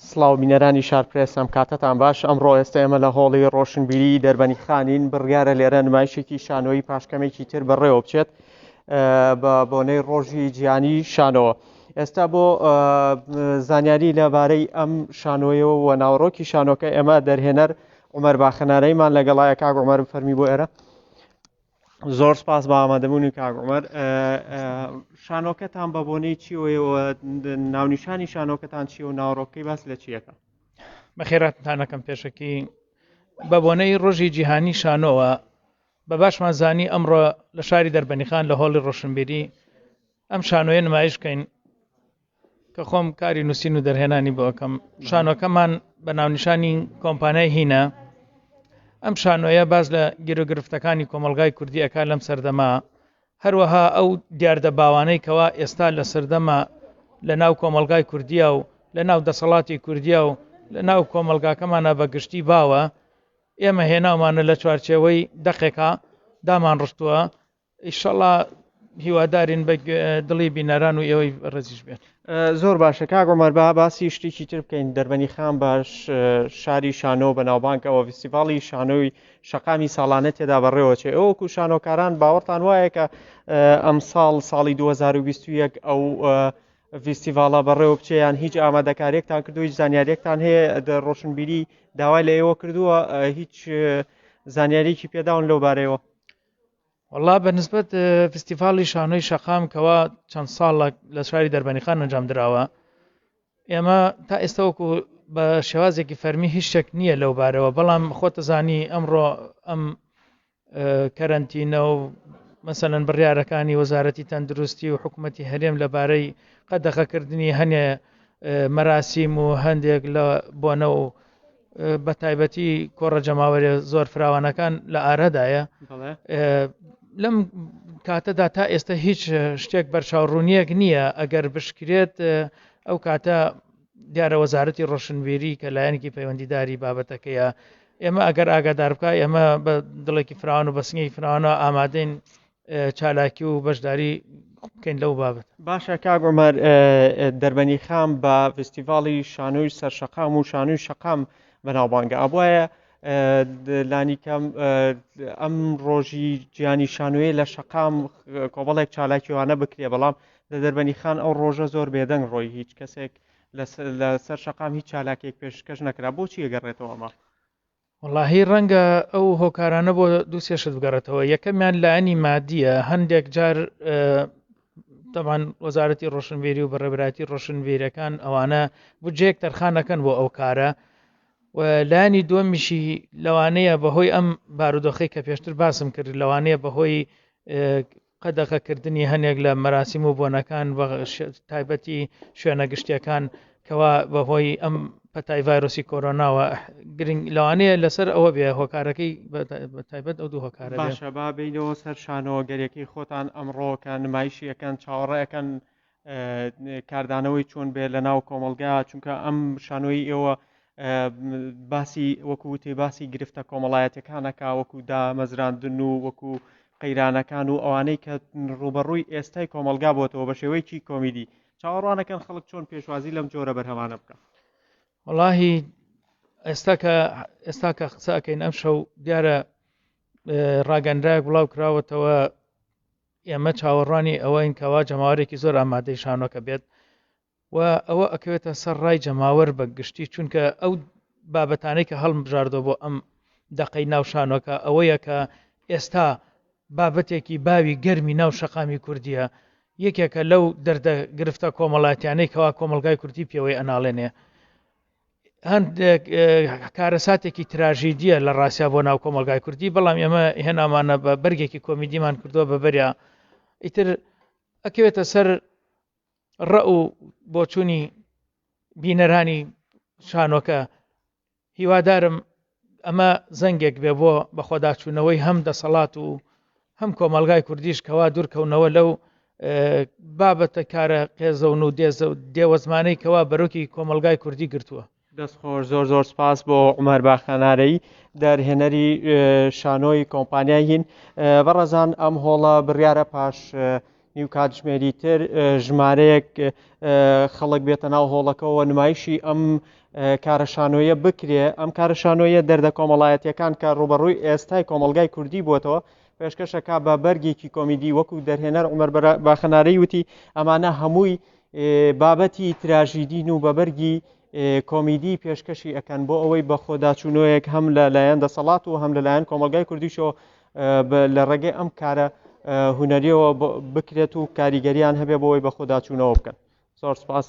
سڵاو بینەرانی شارپرێسم کاتتان باش. ئەمڕۆ ئێستا ئێمە لە هۆڵی ڕۆشنبیری دەربەنی خانین بڕیارە لێرە نمایشێکی شانۆیی پاشکەمێکی تر بەڕێوە بچێت بە بۆنەی ڕۆژی جیهانی شانۆوە. ئێستا بۆ زانیاری لەبارەی ئەم شانۆیەوە و ناوڕۆکی شانۆکە ئێمە دەرهێنەر عومەر باخەنارەیمان لەگەڵایە. کاک عومەر فەرمی بۆ ئێرە. زۆر سپاس بە ئامادەبوونی کاک عومەر. شانۆکەتان بە بۆنەی چیەوە، ناونیشانی شانۆکەتان چیە و ناوڕۆکەی باس لە چیەکە؟ بەخێراتتانەکەم پێشەکی بە بۆنەی ڕۆژی جیهانی شانۆوە بە باشمان زانی ئەمڕۆ لە شاری دەربەنیخان لە هۆڵی ڕۆشنبیری ئەم شانۆیە نمایشکەین کە خۆم کاری نووسین و دەرهێنانی بۆ ئەەکەم. شانۆکەمان بە ناونیشانی کۆمپانیای هینە. ئەم شانۆیە باز لە گیرۆگرفتەکانی کۆمەلگای کوردی ئەکا لەم سەردەما، هەروەها ئەو دیاردە باوانەی کەوا ئێستا لە سەردەما لە ناو کۆمەلگای کوردیە و لە ناو دەسەڵاتی کوردیە و لە ناو کۆمەلگاکەمانە بە گشتی باوە، ئێمە هێناومانە لە چوارچێوەی دەقێکا دامان ڕشتووە. ئیشەڵا هیوادارین بە دڵی بینەران و ئێوەی ڕێزیش بێت. زۆر باشە کاک عومەر، باسی شتێکی تر بکەین. دەربەنیخان باش شاری شانۆ بەناوبانگەوە فستیڤاڵی شانۆی شەقامی ساڵانە تێدا بەڕێوەچێ. ئەوەکو شانۆکاران باوەڕتان وایە کە ئەم ساڵی 2021 ئەو فستیڤاڵە بەڕێوە بچێیان هیچ ئامادەکاریەکتان کردو، هیچ زانیاریەکتان هەیە؟ ڕۆشنبیری داوای لە ئێوە کردووە، هیچ زانیاریەکی پێداون لەو بارەیەوە؟ والله بەنسبەت فستیڤاڵی شانۆی شەقام کەوا چەند ساڵە لە شاری دەربەنیخان ئەنجام درراوە، ئێمە تا ئێستا وەکو بە شێوازێکی فەرمی هیچ شک نییە لەو بارەوە. بەڵام خۆتەزانی ئەمڕۆ ئەم کەرەنتینە و مەسەلەن بڕیارەکانی وەزارەتی تەندروستی و حکوومەتی هەرێم لەبارەی قەدەغەکردنی هەنێ مەراسیم و هەندێک لە بۆنە و بە تایبەتی کۆڕە جەماوەری زۆر فراوانەکان لە ئارەدایە. لەم کاتەدا تا ئێستا هیچ شتێک بەرچاوڕوونیەک نییە. ئەگەر بشکرێت ئەو کاتە دیارە وەزارەتی ڕۆشنبیری کە لایەنێکی پەیوەندیداری بابەتەکەیە، ئێمە ئەگەر ئاگادار بکە ئێمە بە دڵێکی فراوان و بەسنگی فراوانەوە ئامادەین چالاکی و بەشداری بکەین لەو بابەت. باشە کاک عومەر، دەربەنیخان بە فستیڤاڵی شانۆی سەرشەقام و شانۆی شەقام بەناوبانگە ئەبوایە لانیکەم ئەم ڕۆژی جیهانی شانۆیە لە شەقام کۆبڵێک چالاکیوانە بکرێ، بەڵام لە دەربەنیخان ئەو ڕۆژە زۆر بێدەنگ ڕۆی هیچ کەسێک لە سەر شەقام هیچ چالاکێک پێشکەش نەکرا. بۆچی ئەگەڕێتەوە ئەمە؟ وەڵاهی ڕەنگە ئەو هۆکارانە بۆ دوو سێشت بگەڕێتەوە. یەکەمیان لایەنی مادیە. هەندێک جار تەمان وەزارەتی ڕۆشنبیری و بەڕێوەبەرایەتی ڕۆشنبیرەکان ئەوانە بودجەیەک تەرخانەکەن بۆ ئەو کارە، و لایەنی دووەمیشی لەوانەیە بەهۆی ئەم بارودۆخەی کە پێشتر باسم کرد، لەوانەیە بەهۆی قەدەغەکردنی هەنێک لە مەراسیم و بۆنەکان بە تایبەتی شوێنە گشتیەکان کەوا بەهۆی ئەم پەتای ڤایرۆسی کۆرۆناوە گرنگ لەوانەیە لەسەر ئەوە بێ هۆکارەکەی بە تایبەت ئەو دوو هۆکارە. باشە با بینەوە سەر شانۆ گەرەکەی خۆتان ئەمڕۆکە نمایشیەکەن چاوەڕێەکەن کاردانەوەی چۆن بێ لە ناو کۆمەلگا، چونکە ئەم شانۆی ئێوە باسی وەکووتێ باسی گرفتە کۆمەڵایەتەکانەکە، وەکو دامەزراندن و وەکو قەیرانەکان و ئەوانەی کە ڕوبەڕووی ئێستای کۆمەلگا بۆتەوە بە شێوەیەکی کۆمیدی. چاوەڕوانەکەن خەڵک چۆن پێشوازی لەم جۆرە بەرهەمانە بکە؟ وەڵاهی ئێستا کە قسەکەین ئەم شەو دیارە ڕاگەندراک بڵاو کراوەتەوە. ئێمە چاوەڕوانی ئەوەین کەوا جەماوەرێکی زۆر ئامادەی شانۆکە بێت و ئەوە ئەکەوێتە سەر ڕای جەماوەر بە گشتی، چونکە ئەو بابەتانەی کە هەڵبژاردەوە بۆ ئەم دەقەی ناو شانۆکە ئەوەیە کە ئێستا بابەتێکی باوی گەرمی ناو شەقامی کوردیە، یەکێکە لەو دەردە گرفتە کۆمەڵاتیانەی کەوا کۆمەلگای کوردی پێوەی ئەناڵێنێ. هەندێک کارەساتێکی تراژیدیە لە ڕاستیا بۆ ناو کۆمەلگای کوردی، بەڵام ئێمە هێنامانە بە بەرگێکی کۆمیدیمان کردووە بەبەریا. ئیتر ئەکەوێتە سەر ڕە و بۆچوونی بینەرانی شانۆکە. هیوادارم ئەمە زەنگێک بێ بۆ بەخۆداچوونەوەی هەم دەسەڵات و هەم کۆمەلگای کوردیش کەوا دوورکەونەوە لەو بابەتە کارە قێزەون و دێوەزمانەی کەوا بەرۆکی کۆمەلگای کوردی گرتووە. دەستخۆش، زۆر زۆر سپاس بۆ عومەر باخەنارەی دەرهێنەری شانۆی کۆمپانیای هین. بەڕێزان ئەم هۆڵە بڕیارە پاش نیو کاتژمێری تر ژمارەیەک خەڵک بێتە ناو هۆڵەکەەوە نمایشی ئەم کارەشانۆیە بکرێ ئەم کارەشانۆیە دەردە کۆمەڵایەتیەکان کە ڕوبەڕووی ئێستای کۆمەلگای کوردی بووەتەوە پێشکەشەکە بە بەرگێکی کۆمیدی وەکو دەرهێنەر عومەر باخەنارەی وتی ئەمانە هەمووی بابەتی تراژیدین و بە بەرگی کۆمیدی پێشکەشی ئەکەن بۆ ئەوەی بە خۆداچوونەوەیەک هەم لەلایەن دەسەڵات و هەم لەلایەن کۆمەلگای کوردیشەوە لە ڕێگەی ئەم کارە هونەریەوە بکرێت و کاریگەریان هەبێ بۆەوەی بە خۆداچوونەوە بکەن. زۆر سپاس.